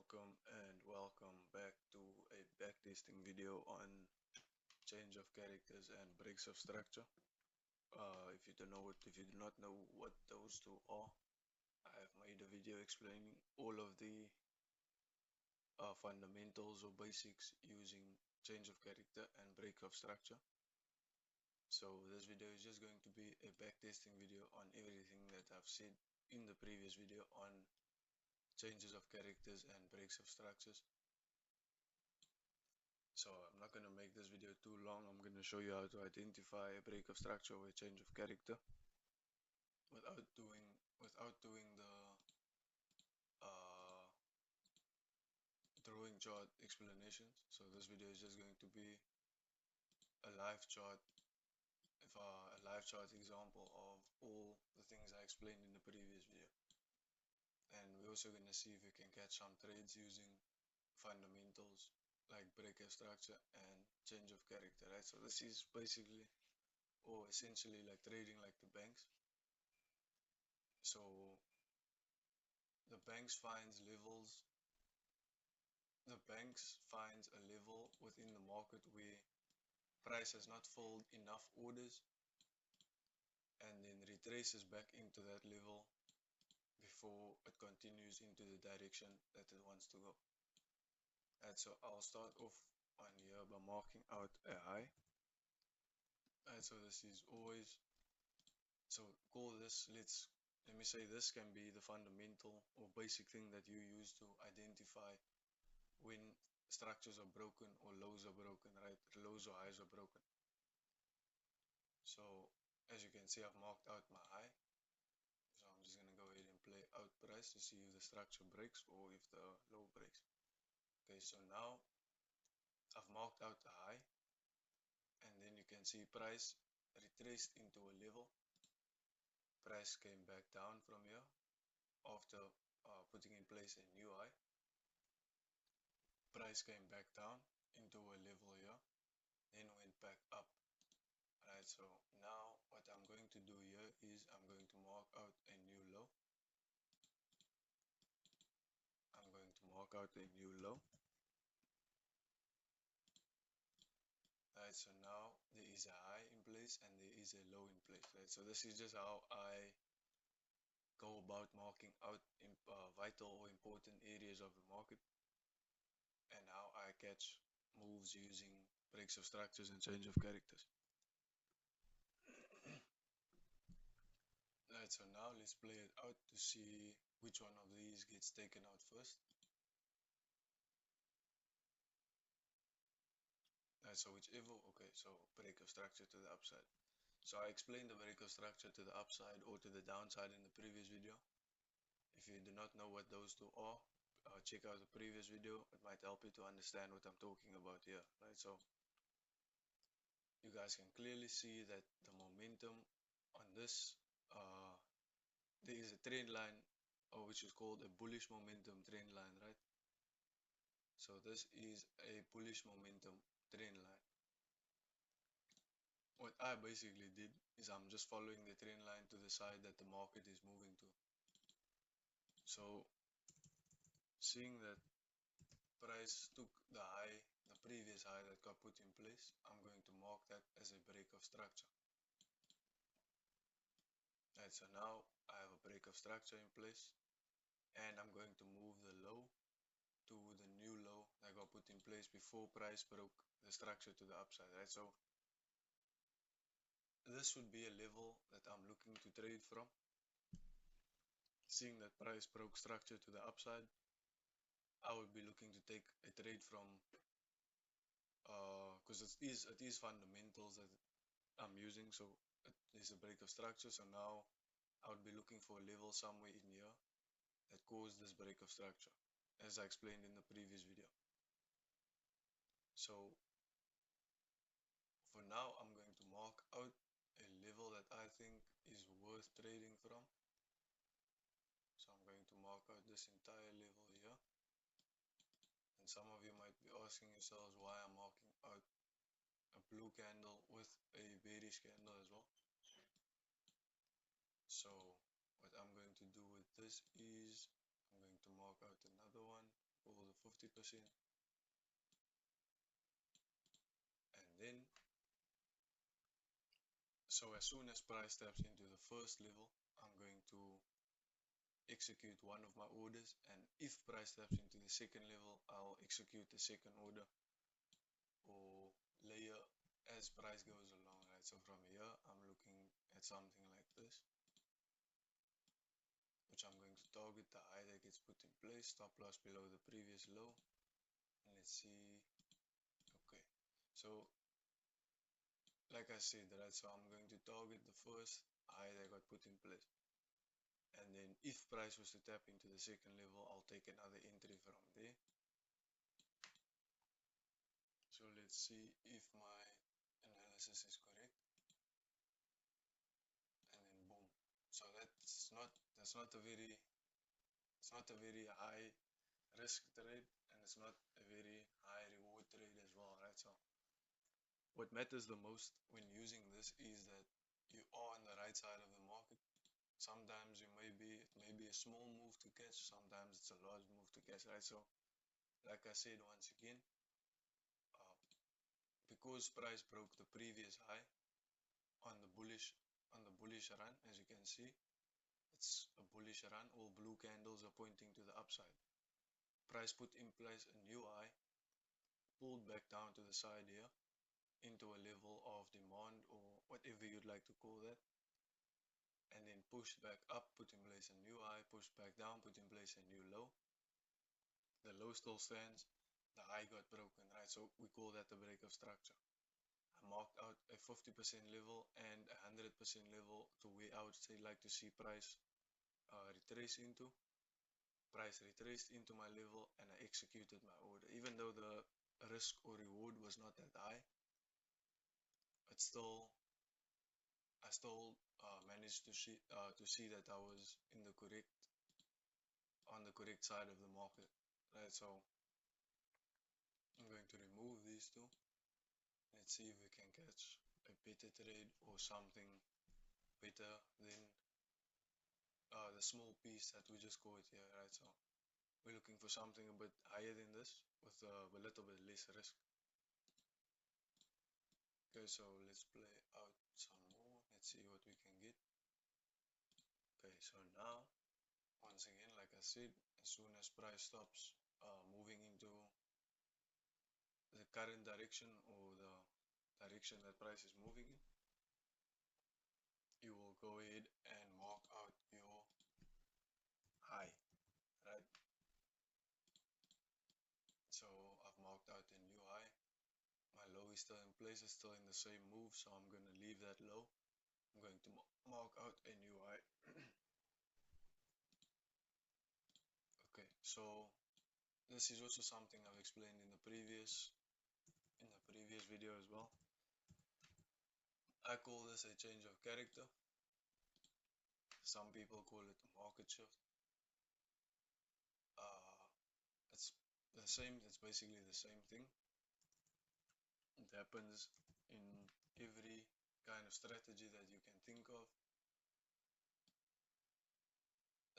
welcome back to a backtesting video on change of characters and breaks of structure. If you do not know what those two are, I have made a video explaining all of the fundamentals or basics using change of character and break of structure. So this video is just going to be a backtesting video on everything that I've said in the previous video on changes of characters and breaks of structures. So I'm not going to make this video too long. I'm going to show you how to identify a break of structure or a change of character without doing the uh, drawing chart explanations. So this video is just going to be a live chart, a live chart example of all the things I explained in the previous video. And we're also going to see if we can catch some trades using fundamentals like break of structure and change of character, right? So this is basically or essentially like trading like the banks. So the banks finds a level within the market where price has not filled enough orders and then retraces back into that level before it continues into the direction that it wants to go. And so I'll start off on here by marking out a high. And so this is always, so call this, let me say this can be the fundamental or basic thing that you use to identify when structures are broken or lows are broken, right? Lows or highs are broken. So as you can see, I've marked out my high. So I'm just going to go ahead and play out price to see if the structure breaks or if the low breaks. Okay, so now I've marked out the high, and then you can see price retraced into a level. Price came back down from here after putting in place a new high. Price came back down into a level here, then went back up. Alright, so now what I'm going to do here is I'm going to mark out a new low. I'm going to mark out a new low. Right, so now there is a high in place and there is a low in place, right? So this is just how I go about marking out vital or important areas of the market and how I catch moves using breaks of structures and change of characters. Right, so now let's play it out to see which one of these gets taken out first. Right, so whichever, okay, so break of structure to the upside. So I explained the break of structure to the upside or to the downside in the previous video. If you do not know what those two are, check out the previous video. It might help you to understand what I'm talking about here, right? So you guys can clearly see that the momentum on this, there is a trend line, which is called a bullish momentum trend line, right? So this is a bullish momentum trend line. What I basically did is I'm just following the trend line to the side that the market is moving to. So seeing that price took the high, the previous high that got put in place, I'm going to mark that as a break of structure. Right, so now I have a break of structure in place and I'm going to move the low to the new low that got put in place before price broke the structure to the upside, right? So this would be a level that I'm looking to trade from. Seeing that price broke structure to the upside, I would be looking to take a trade from because it is fundamentals that I'm using, so it is a break of structure. So now I would be looking for a level somewhere in here that caused this break of structure, as I explained in the previous video. So for now, I'm going to mark out a level that I think is worth trading from. So I'm going to mark out this entire level here. And some of you might be asking yourselves why I'm marking out a blue candle with a bearish candle as well. So what I'm going to do with this is I'm going to mark out another one call the 50%, and then so as soon as price taps into the first level, I'm going to execute one of my orders, and if price taps into the second level, I'll execute the second order or layer as price goes along, right? So from here, I'm looking at something like this, which I'm going to target the high that gets put in place, stop loss below the previous low. And let's see. Okay, so like I said, right, so I'm going to target the first high that got put in place, and then if price was to tap into the second level, I'll take another entry from there. So let's see if my analysis is correct, and then boom. So that's not a very high risk trade, and it's not a very high reward trade as well, right? So what matters the most when using this is that you are on the right side of the market. Sometimes it may be a small move to catch, sometimes it's a large move to catch, right? So like I said once again, uh, because price broke the previous high on the bullish run, as you can see, it's a bullish run. All blue candles are pointing to the upside. Price put in place a new high, pulled back down to the side here into a level of demand or whatever you'd like to call that, and then pushed back up, put in place a new high, pushed back down, put in place a new low. The low still stands, the high got broken, right? So we call that the break of structure. I marked out a 50% level and a 100% level to where I would say like to see price retrace into. Price retraced into my level, and I executed my order. Even though the risk or reward was not that high, it still I still managed to see that I was in the correct on the correct side of the market, right? So I'm going to remove these two. Let's see if we can catch a better trade or something better than the small piece that we just caught here, right? So we're looking for something a bit higher than this with a little bit less risk. Okay, so let's play out some more. Let's see what we can get. Okay, so now, once again, like I said, as soon as price stops moving into the current direction or the direction that price is moving in, you will go ahead and mark out your high, right? So I've marked out a new high. My low is still in place, it's still in the same move, so I'm going to leave that low. I'm going to mark out a new high. Okay, so this is also something I've explained in the previous video as well. I call this a change of character. Some people call it a market shift. It's the same, it's basically the same thing. It happens in every kind of strategy that you can think of.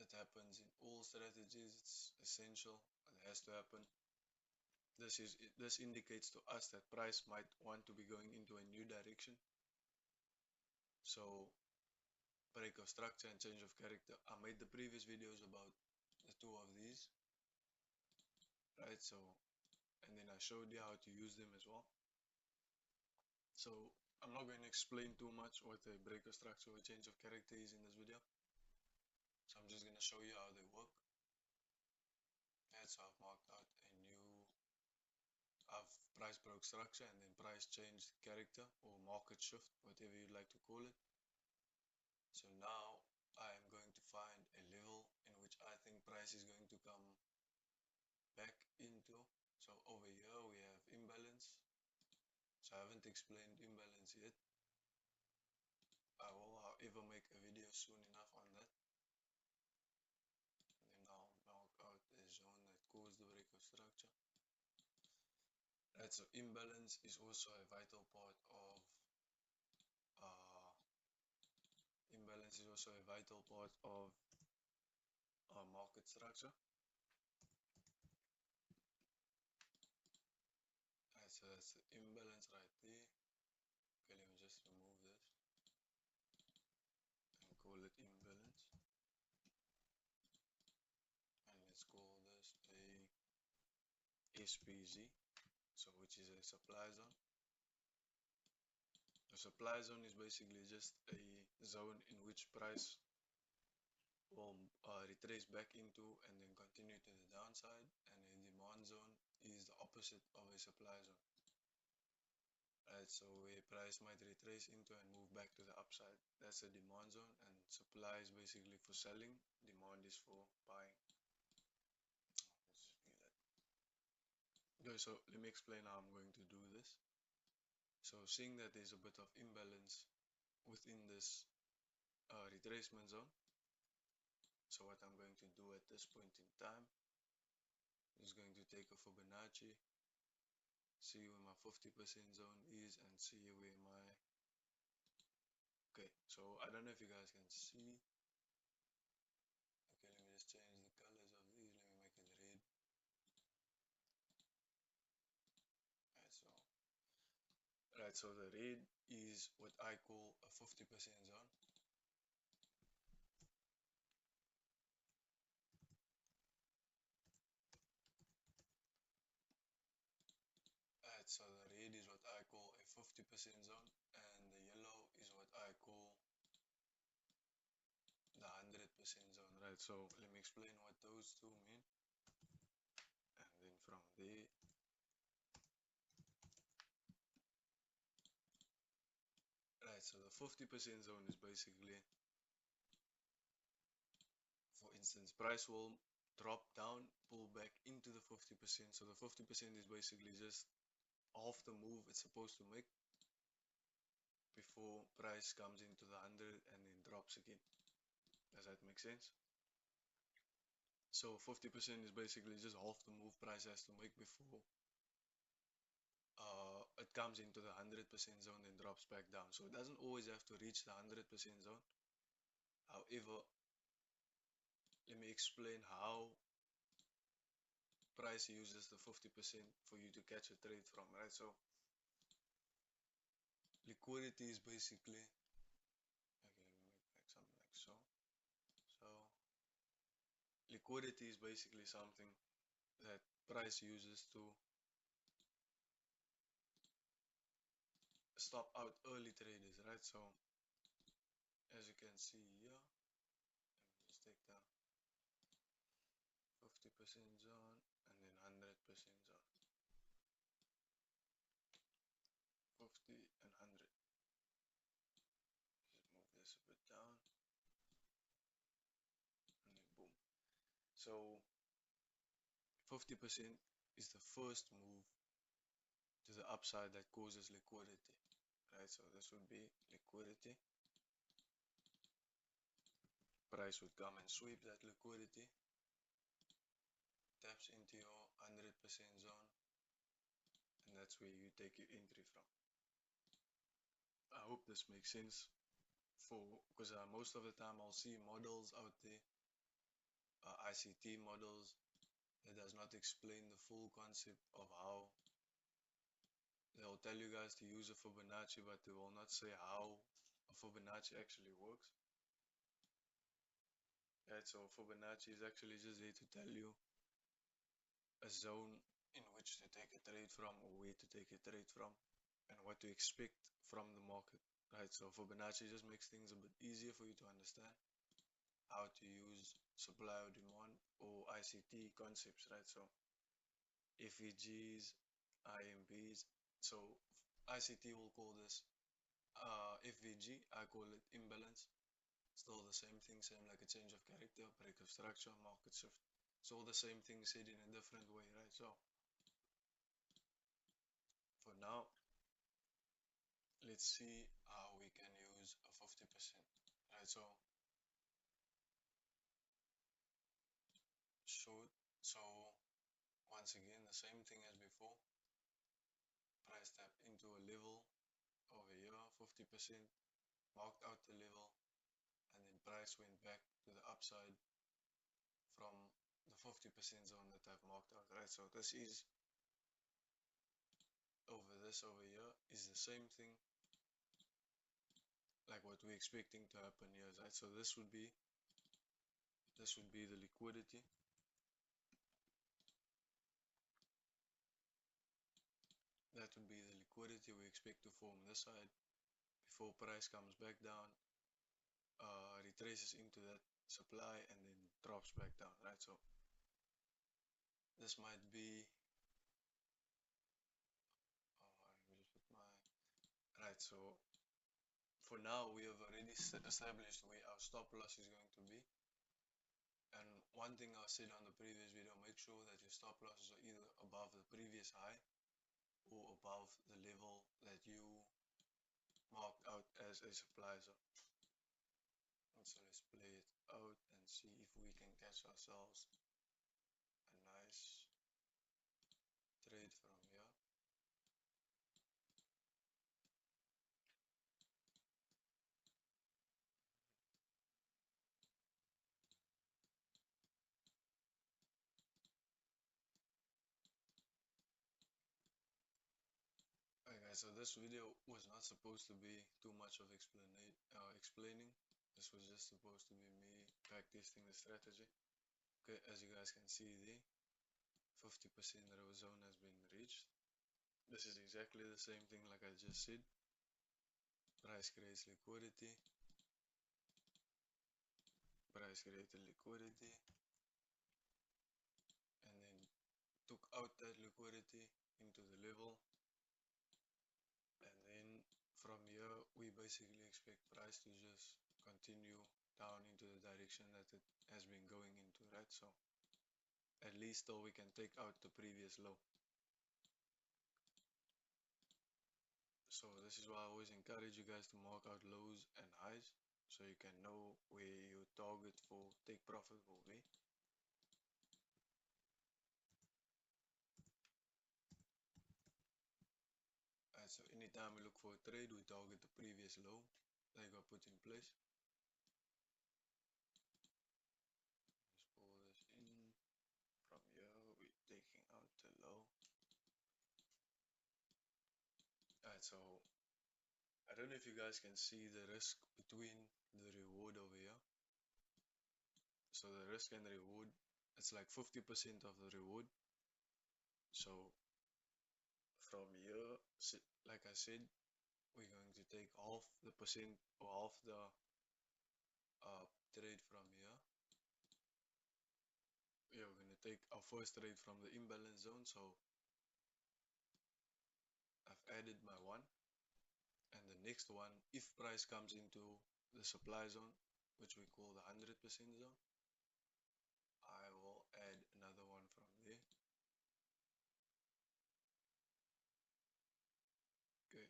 It happens in all strategies. It's essential. It has to happen. This indicates to us that price might want to be going into a new direction. So break of structure and change of character. I made the previous videos about the two of these, right? So, and then I showed you how to use them as well. So I'm not going to explain too much what a break of structure or change of character is in this video. So I'm just going to show you how they work. And so I've marked out a new, I've price broke structure and then price changed character or market shift, whatever you'd like to call it. So now I am going to find a level in which I think price is going to come back into. So over here we have imbalance. So I haven't explained imbalance yet. I will, however, make a video soon enough on that. And then I'll mark out a zone that caused the break of structure. Right, so imbalance is also a vital part of market structure. that's the imbalance right there. Okay, let me just remove this and call it imbalance. And let's call this a SPZ, so which is a supply zone. The supply zone is basically just a zone in which price will retrace back into and then continue to the downside, and a demand zone is the opposite of a supply zone. Right, so a price might retrace into and move back to the upside. That's a demand zone, and supply is basically for selling, demand is for buying. Okay, so let me explain how I'm going to do this. So seeing that there's a bit of imbalance within this retracement zone, so what I'm going to do at this point in time is going to take a Fibonacci, see where my 50% zone is, and see where my... Okay, so I don't know if you guys can see. Okay, let me just change the colors of these. Let me make it red. Right, so the red is what I call a 50% zone. Right, so the red is what I call a 50% zone, and the yellow is what I call the 100% zone. Right, so let me explain what those two mean, and then from there, right, so the 50% zone is basically, for instance, price will drop down, pull back into the 50%. So the 50% is basically just half the move it's supposed to make before price comes into the 100 and then drops again. Does that make sense? So 50% is basically just half the move price has to make before it comes into the 100% zone and drops back down. So it doesn't always have to reach the 100% zone. However, let me explain how price uses the 50% for you to catch a trade from, right? So liquidity is basically, okay, let me make something like so. So liquidity is basically something that price uses to stop out early traders, right? So as you can see here, let me just take the 50% zone and then 100% zone, 50 and 100. Just move this a bit down and then boom. So 50% is the first move to the upside that causes liquidity, right? So this would be liquidity. Price would come and sweep that liquidity, taps into your 100% zone, and that's where you take your entry from. I hope this makes sense, because most of the time I'll see models out there, ICT models, that does not explain the full concept of how. They'll tell you guys to use a Fibonacci, but they will not say how a Fibonacci actually works. Right, so Fibonacci is actually just there to tell you a zone in which to take a trade from, or where to take a trade from, and what to expect from the market. Right, so Fibonacci just makes things a bit easier for you to understand how to use supply or demand or ICT concepts, right? So FEGs, IMBs. So ICT will call this FVG, I call it imbalance. Still the same thing, same like a change of character, break of structure, market shift. It's all the same thing said in a different way, right? So for now, let's see how we can use a 50%, right? So short. So once again, the same thing as before. Price tap into a level over here, 50%, marked out the level, and then price went back to the upside from the 50% zone that I've marked out, right? So this is over this over here is the same thing like what we're expecting to happen here, right? So this would be the liquidity. That would be the liquidity we expect to form this side before price comes back down, retraces into that supply and then drops back down, right? So this might be let me just put my right. So for now we have already established where our stop loss is going to be. And one thing I said on the previous video, make sure that your stop losses are either above the previous high or above the level that you marked out as a supply zone. And so let's play it out and see if we can catch ourselves a nice trade from here. Alright guys, so this video was not supposed to be too much of explaining. This was just supposed to be me backtesting the strategy. Okay, as you guys can see there, 50% row zone has been reached. This is exactly the same thing like I just said. Price creates liquidity. Price created liquidity. And then took out that liquidity into the level. And then from here, we basically expect price to just continue down into the direction that it has been going into, right? So at least till we can take out the previous low. So this is why I always encourage you guys to mark out lows and highs so you can know where your target for take profit will be. Alright, so anytime we look for a trade, we target the previous low that got put in place. Let's pull this in. From here, we're taking out the low. Alright, so I don't know if you guys can see the risk between the reward over here. So the risk and the reward, it's like 50% of the reward. So from here, like I said, we're going to take half the percent or half the trade from here. Yeah, we're going to take our first trade from the imbalance zone. So I've added my one. And the next one, if price comes into the supply zone, which we call the 100% zone, I will add another one from there. Okay.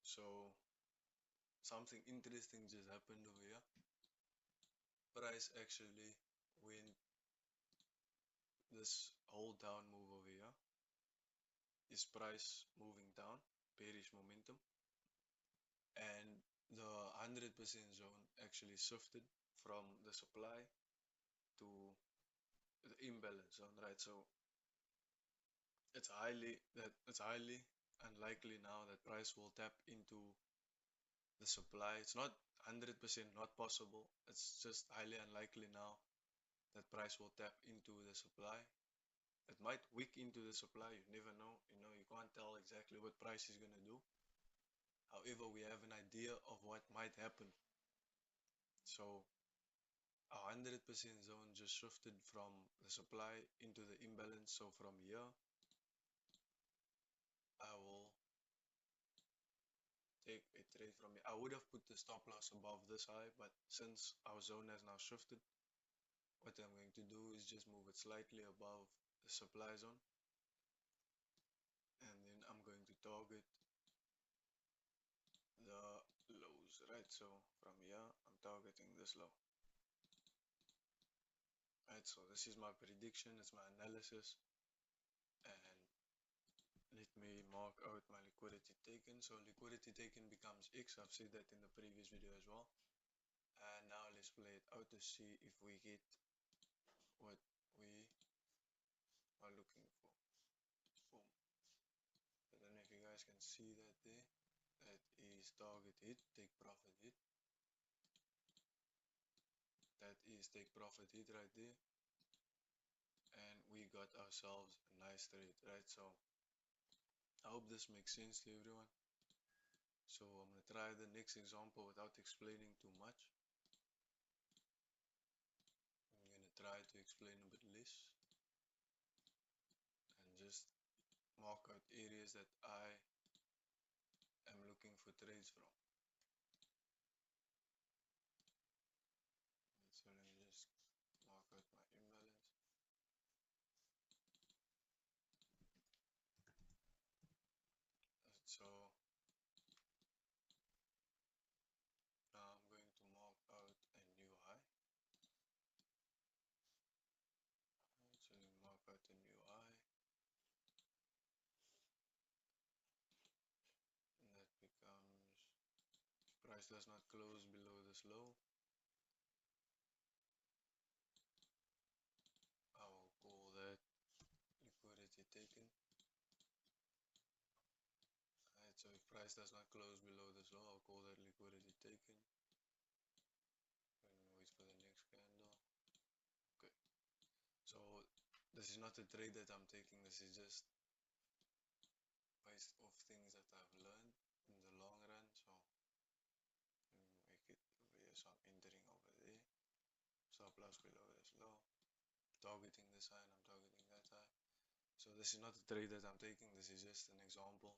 So something interesting just happened over here. Price actually went this whole down move over here. Is price moving down, bearish momentum, and the 100% zone actually shifted from the supply to the imbalance zone, right? So it's highly unlikely now that price will tap into the supply. It's not 100% not possible. It's just highly unlikely now that price will tap into the supply. It might wick into the supply. You never know. You can't tell exactly what price is going to do. However, we have an idea of what might happen. So a 100% zone just shifted from the supply into the imbalance. So from here, I will take a trade from here. I would have put the stop loss above this high, but since our zone has now shifted, what I'm going to do is just move it slightly above the supply zone. And then I'm going to target the lows, right? So from here, I'm targeting this low. Right, so this is my prediction, it's my analysis, and let me mark out my liquidity taken. So liquidity taken becomes X. I've said that in the previous video as well. And now let's play it out to see if we get what we are looking for. Boom. guys can see that there. That is target hit, take profit hit. That is take profit hit right there. And we got ourselves a nice trade, right? So I hope this makes sense to everyone. So I'm gonna try the next example without explaining too much. I'm gonna try to explain a bit less and just mark out areas that I am looking for trades from. So let me just mark out my imbalance. So now I'm going to mark out a new high. So we mark out a new high, and that becomes, if price does not close below this low, I will call that liquidity taken. Right, so if price does not close below this low, I'll call that liquidity taken. And wait for the next candle. Okay, so this is not a trade that I'm taking, this is just based off things that I've learned in the long run. So let me make it over here, so I'm entering over there, stop loss below this low, targeting this high and I'm targeting that high. So this is not a trade that I'm taking, this is just an example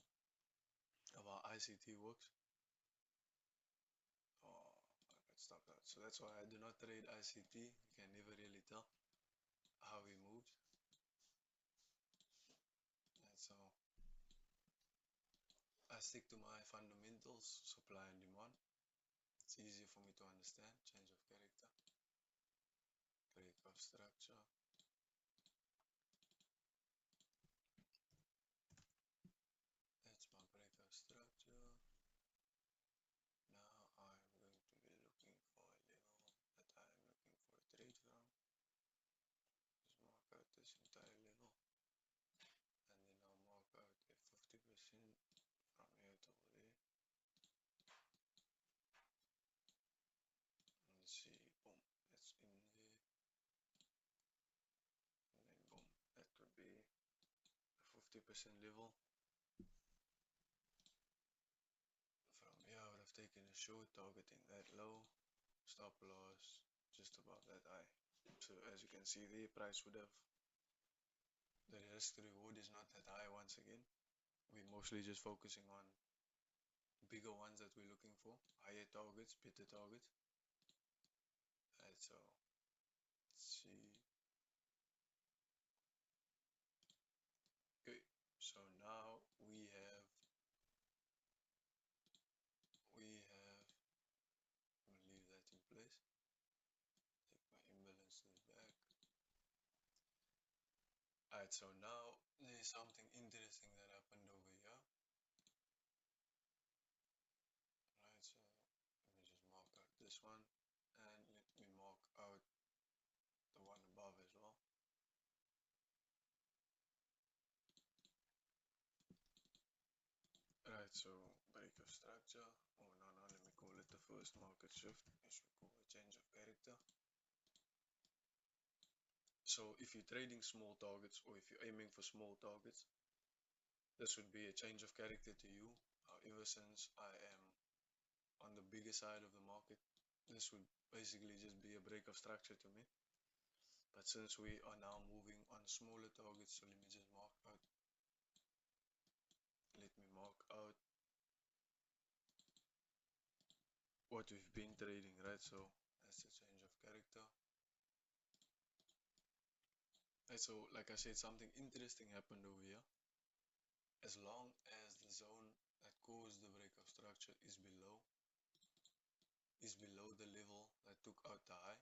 of how ICT works. Oh, I got stopped out. So that's why I do not trade ICT. You can never really tell how he moves. And so I stick to my fundamentals, supply and demand. It's easier for me to understand. Change of character, break of structure. That's my break of structure. Now I'm going to be looking for a level that I am looking for a trade from. Just mark out this entire level. And then I'll mark out a 50% from here to over there. Let's see, boom, that's in there. And then boom, that could be a 50% level. From here I would have taken a short, targeting that low, stop loss just above that high. So as you can see there, price would have, the risk to reward is not that high once again. We're mostly just focusing on bigger ones that we're looking for, higher targets, better targets. Right, so let's see. Okay, so now we have, I'm gonna leave that in place. Take my imbalances back. Alright, so now there's something interesting that happened over here. Alright, so let me just mark out this one and let me mark out the one above as well. Right, so break of structure. Oh no, let me call it the first market shift. I should call it change of character. So if you're trading small targets or if you're aiming for small targets, this would be a change of character to you. However, since I am on the bigger side of the market, this would basically just be a break of structure to me. But since we are now moving on smaller targets, so let me just mark out, what we've been trading, right? So that's the change of character. Right, so like I said, something interesting happened over here. As long as the zone that caused the break of structure is below the level that took out the high,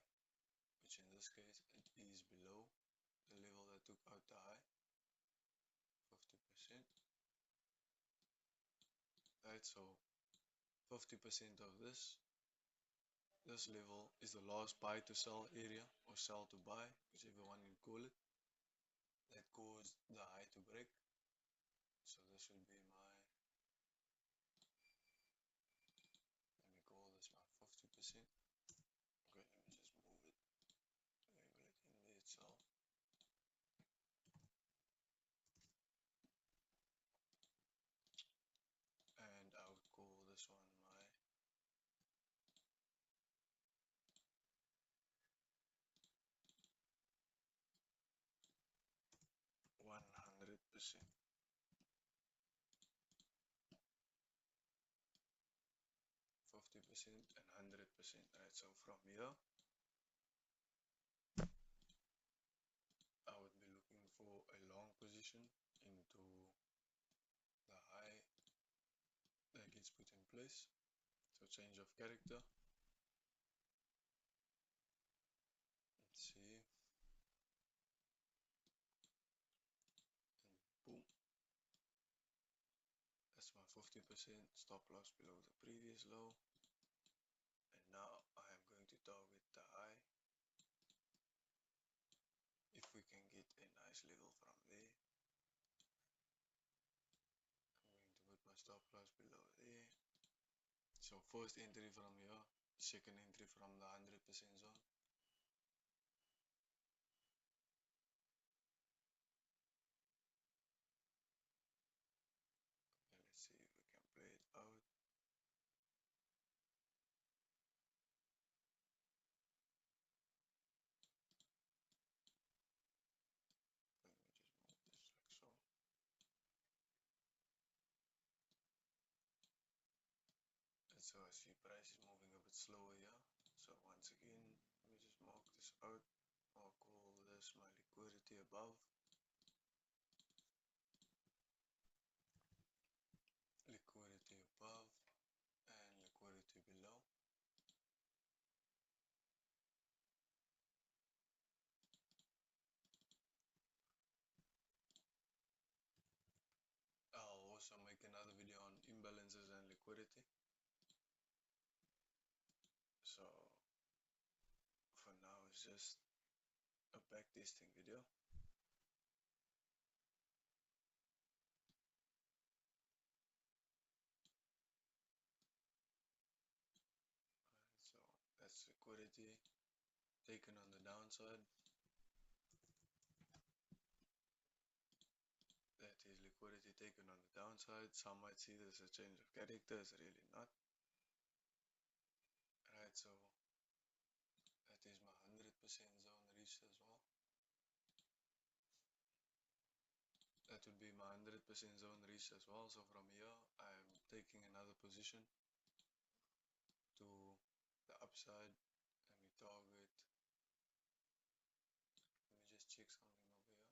which in this case it is below the level that took out the high, 50%. Right, so 50% of this level is the last buy to sell area, or sell to buy, whichever one you call it, that caused the high to break. So this would be my 50%. 50% and 100%, right? So from here, I would be looking for a long position into the high that gets put in place. So change of character. Let's see. And boom. That's my 50% stop loss below the previous low. And now I am going to target the high. If we can get a nice level from there, I'm going to put my stop loss below there. So first entry from here, second entry from the 100% zone. And let's see if we can play it out. Let me just move this like so. And so I see price is moving a bit slower here. So once again, let me just mark this out. I'll call this my liquidity above. Liquidity above and liquidity below. I'll also make another video on imbalances and liquidity. So for now it's just a backtesting video. So that's liquidity taken on the downside. That is liquidity taken on the downside. Some might see this as a change of character, it's really not. Right, so that is my 100% zone reached as well. That would be my 100% zone reached as well. So from here, I'm taking another position to the upside and we target. Let me just check something over here.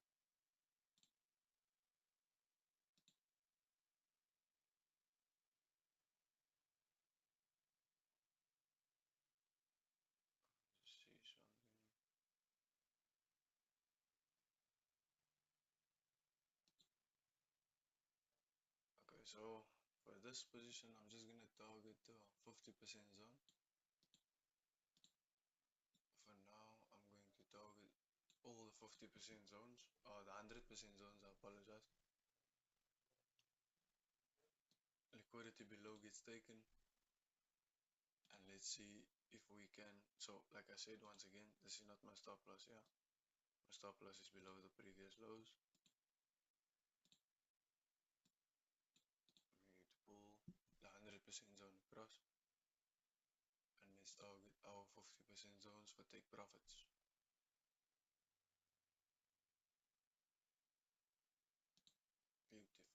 Just see something. Okay, so for this position, I'm just gonna target the 50% zone. For now, I'm going to target all the 50% zones, or the 100% zones, I apologize. Liquidity below gets taken, and let's see if we can. So like I said, once again, this is not my stop loss. Yeah, my stop loss is below the previous lows. We need to pull the 100% zone across, and let's target our 50% zones for take profits. Beautiful.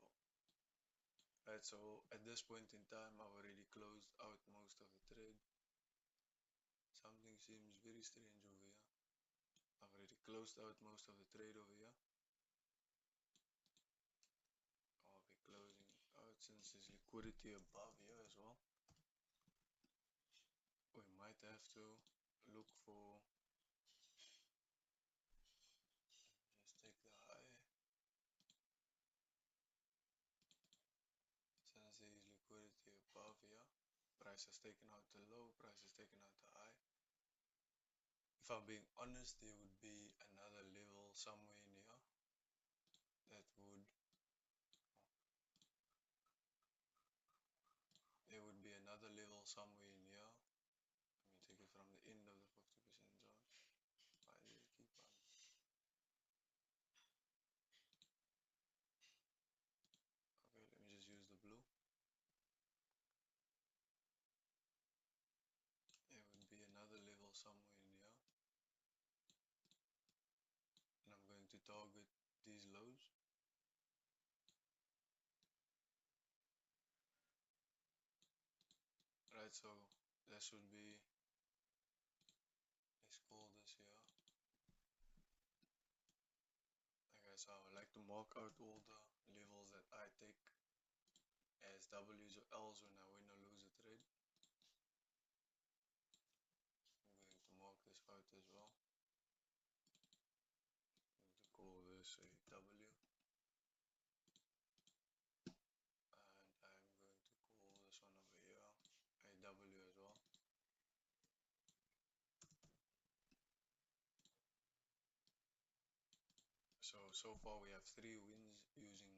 Right, so at this point in time, I've already closed out most of the trade. Something seems very strange over here. I've already closed out most of the trade over here. I'll be closing out since there's liquidity above here as well. We might have to look for, just take the high. Since there is liquidity above here, price has taken out the low, price has taken out the high. If I'm being honest, there would be another level somewhere in here that would, there would be another level somewhere in here. Let me take it from the end of the 50% zone. Why did it keep on? Okay, let me just use the blue. There would be another level somewhere in here. And I'm going to target these lows. Right, so that should be, let's call this here. Okay, so I would like to mark out all the levels that I take as W's or L's when I win or lose a trade. I'm going to mark this out as well. I'm going to call this a W, and I'm going to call this one over here a W as well. So far we have 3 wins using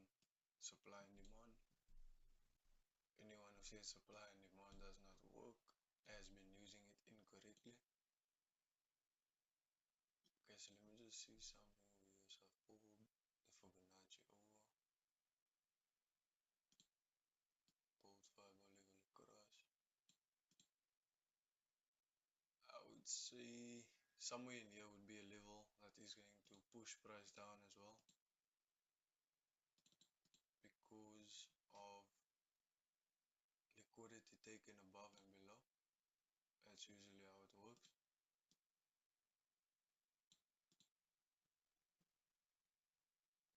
supply and demand. Anyone who says supply and demand does not work has been using it incorrectly. Okay, so let me just see something over here. So I've pulled the Fibonacci over, pulled fiber level across. I would say somewhere in here would be a level that is going to push price down as well, because of liquidity taken above and below. That's usually how it works.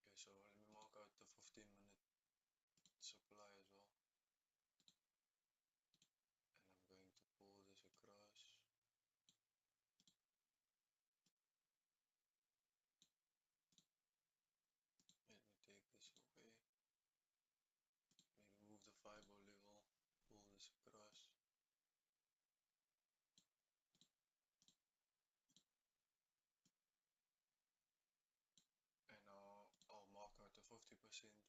Okay, so let me mark out the 15-minute supply as well, and I'm going to pull this across. Let me take this away. Let me remove the fiber level, pull this across. And now I'll mark out the 50%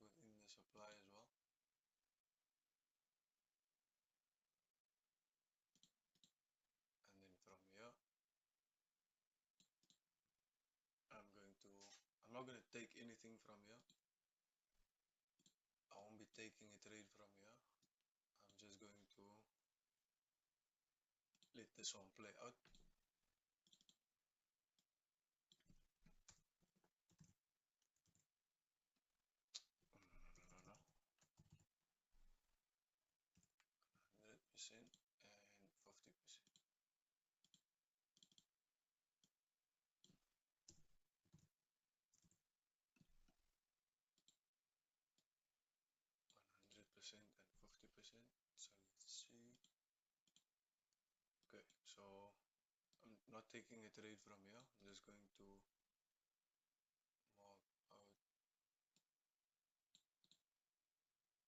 within the supply as well. And then from here, I'm not going to take anything from here. I won't be taking a trade from here. I'm just going to let this one play out. No. 100% and 50%. Percent and 50%. So let's see. Okay, so I'm not taking a trade from here. I'm just going to mark out.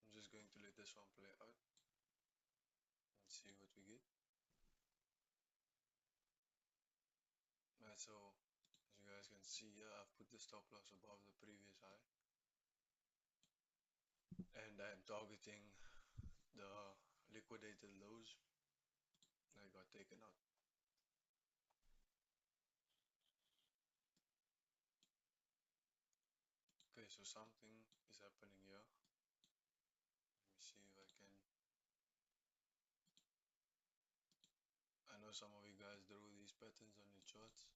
I'm just going to let this one play out and see what we get. Right, so as you guys can see here, I've put the stop loss above the previous high, and I'm targeting the liquidated lows that got taken out. Okay, so something is happening here. Let me see if I can. I know some of you guys draw these patterns on your charts.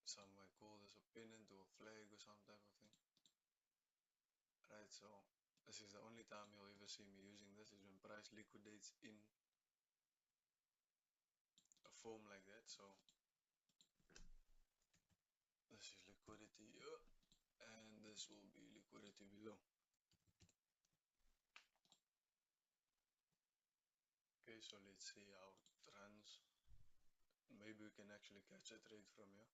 Some might call this a pennant or a flag or some type of thing. Right, so this is the only time you'll ever see me using this, is when price liquidates in a form like that. So this is liquidity here, and this will be liquidity below. Okay, so let's see how it runs. Maybe we can actually catch a trade from here.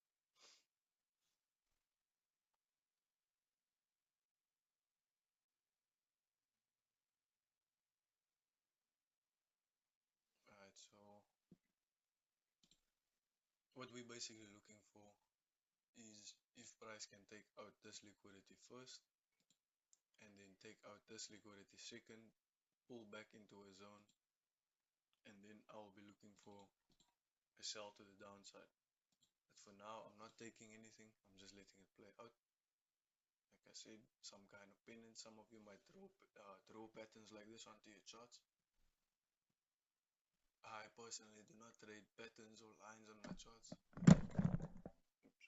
Alright, so what we're basically looking for is if price can take out this liquidity first, and then take out this liquidity second, pull back into a zone, and then I'll be looking for a sell to the downside. But for now, I'm not taking anything. I'm just letting it play out. Like I said, some kind of pennant. Some of you might draw patterns like this onto your charts. I personally do not trade patterns or lines on my charts. Oops.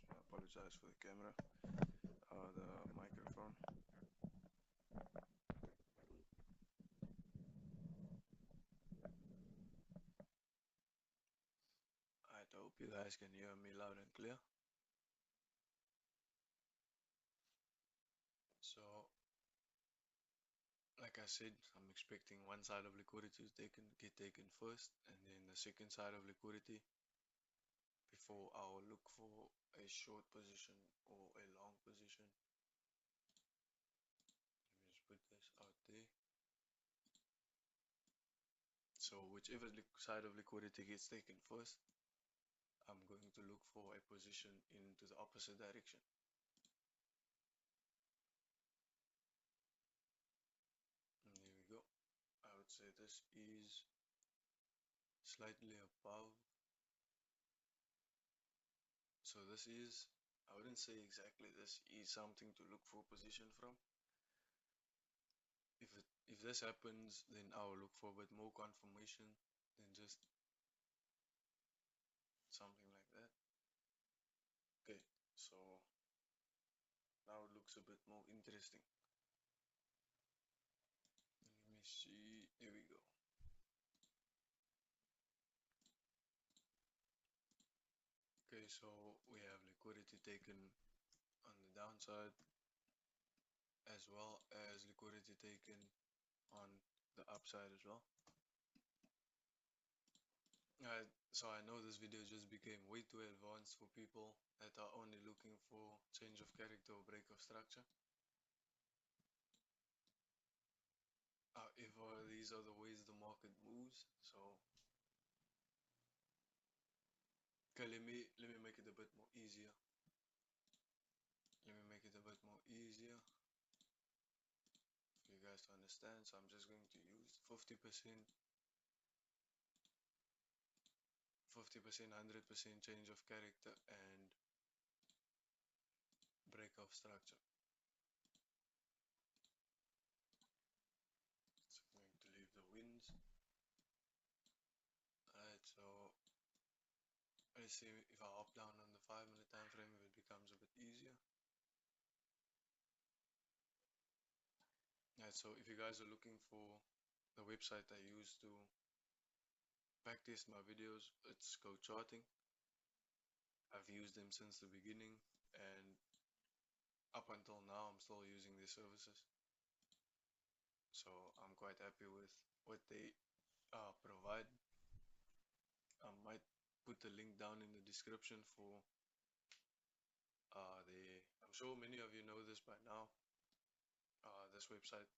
I apologize for the camera, the microphone. hope you guys can hear me loud and clear. So, like I said, I'm expecting one side of liquidity to get taken first, and then the second side of liquidity before I'll look for a short position or a long position. Let me just put this out there. So whichever side of liquidity gets taken first, I'm going to look for a position into the opposite direction. And there we go. I would say this is slightly above. So this is, I wouldn't say exactly this is something to look for position from. If this happens, then I'll look for a bit more confirmation than just something like that. Okay, so now it looks a bit more interesting. Let me see. Here we go. Okay, so we have liquidity taken on the downside as well as liquidity taken on the upside as well. So I know this video just became way too advanced for people that are only looking for change of character or break of structure. However, these are the ways the market moves. So okay, let me make it a bit more easier. Let me make it a bit more easier for you guys to understand. So I'm just going to use 50%, 100% change of character and break of structure. So I'm going to leave the wins. Alright, so let's see if I hop down on the 5-minute time frame, if it becomes a bit easier. Alright, so if you guys are looking for the website I use to backtest my videos, it's Go Charting. I've used them since the beginning, and up until now I'm still using their services. So I'm quite happy with what they provide. I might put the link down in the description for I'm sure many of you know this by now. This website,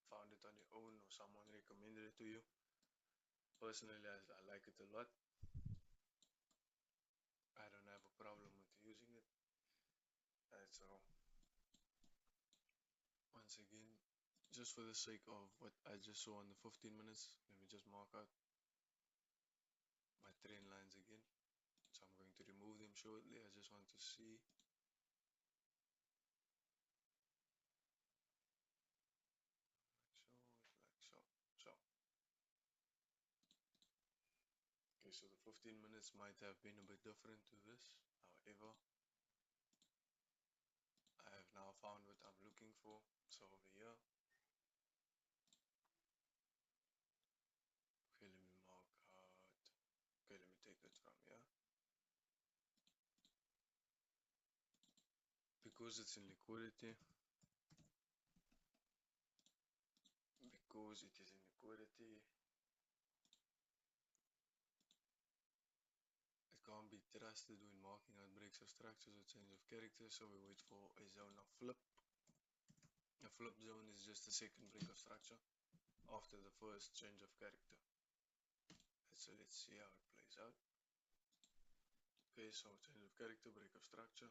found it on your own or someone recommended it to you. Personally, I like it a lot. I don't have a problem with using it. Alright, so once again, just for the sake of what I just saw on the 15 minutes, let me just mark out my trend lines again. So I'm going to remove them shortly. I just want to see. So. Okay, so the 15 minutes might have been a bit different to this. However, I have now found what I'm looking for. So over here. Okay, let me mark out. Okay, let me take it from here. Because it's in liquidity. Because it is in liquidity. It can't be trusted when marking out breaks of structures or change of character. So we wait for a zone of flip. A flip zone is just the second break of structure after the first change of character. So let's see how it plays out. Okay, so change of character, break of structure.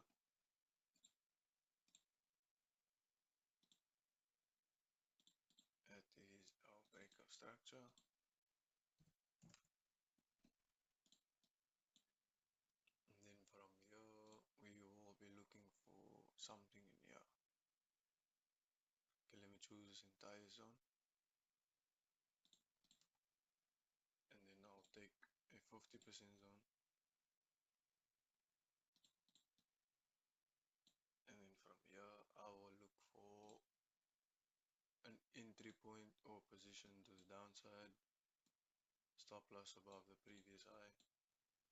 That is our break of structure. And then from here, we will be looking for something in here. Okay, let me choose this entire zone. And then I'll take a 50% zone. And then from here, I will look for an entry point or position to the downside. Stop loss above the previous high.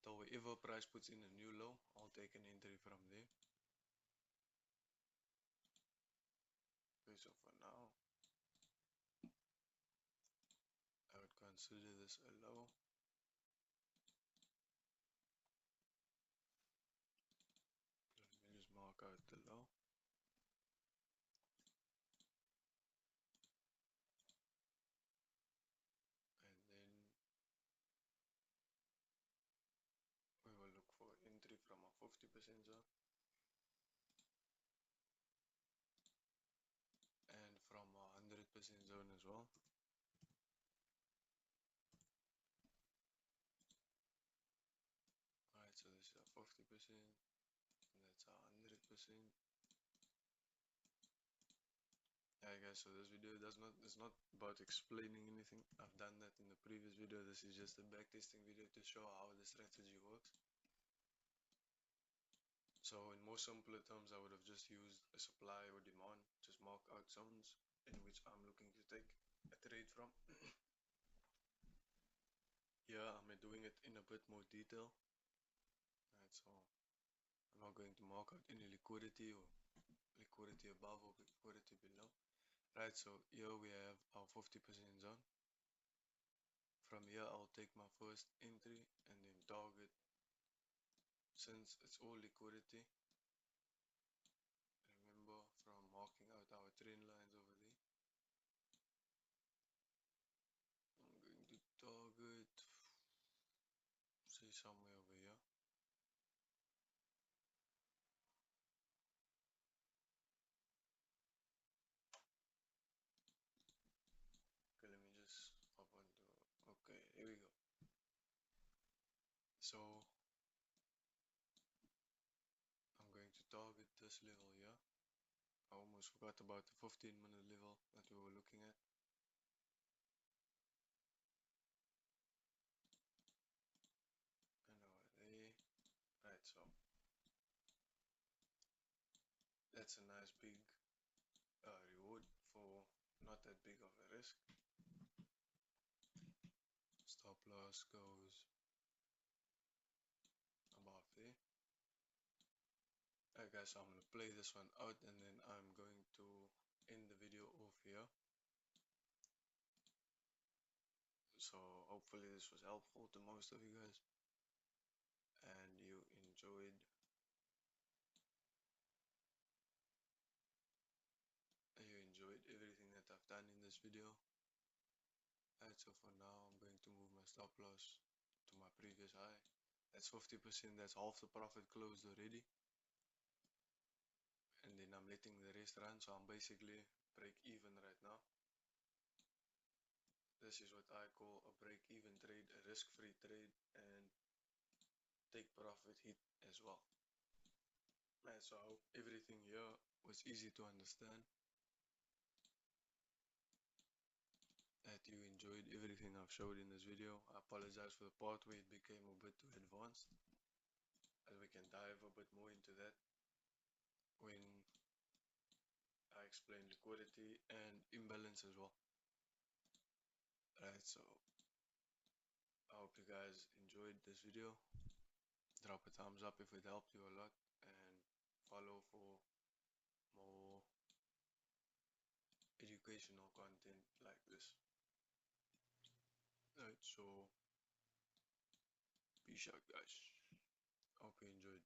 However, whenever price puts in a new low, I'll take an entry from there. Okay, so for now, I would consider this a low. Let me just mark out the low. And then we will look for entry from a 50% zone and from a 100% zone as well. Alright, so this is a 50%, and that's a 100%. Yeah guys, so this video is not about explaining anything. I've done that in the previous video. This is just a backtesting video to show how the strategy works. So in more simpler terms, I would have just used a supply or demand, just mark out zones in which I'm looking to take a trade from. Here I'm doing it in a bit more detail. Right, so I'm not going to mark out any liquidity or liquidity above or liquidity below. Right, so here we have our 50% zone. From here I'll take my first entry and then target, since it's all liquidity. Remember from marking out our trend lines over there, I'm going to target, say somewhere over here. Okay, let me just hop onto, okay, here we go. So I'm going to target this level here. I almost forgot about the 15-minute level that we were looking at. And over there. Right, so that's a nice big reward for not that big of a risk. Stop loss goes above there. Alright guys, so I'm going to play this one out and then I'm going to end the video off here. So hopefully this was helpful to most of you guys and you enjoyed everything that I've done in this video. Alright, so for now I'm going to move my stop loss to my previous high. That's 50%, that's half the profit closed already. And then I'm letting the rest run, so I'm basically break even right now. This is what I call a break even trade, a risk-free trade, and take profit hit as well. And so I hope everything here was easy to understand, that you enjoyed everything I've showed in this video. I apologize for the part where it became a bit too advanced, as we can dive a bit more into that when I explain liquidity and imbalance as well. Right, so I hope you guys enjoyed this video. Drop a thumbs up if it helped you a lot, and follow for more educational content like this. Right, so peace out guys. Hope you enjoyed.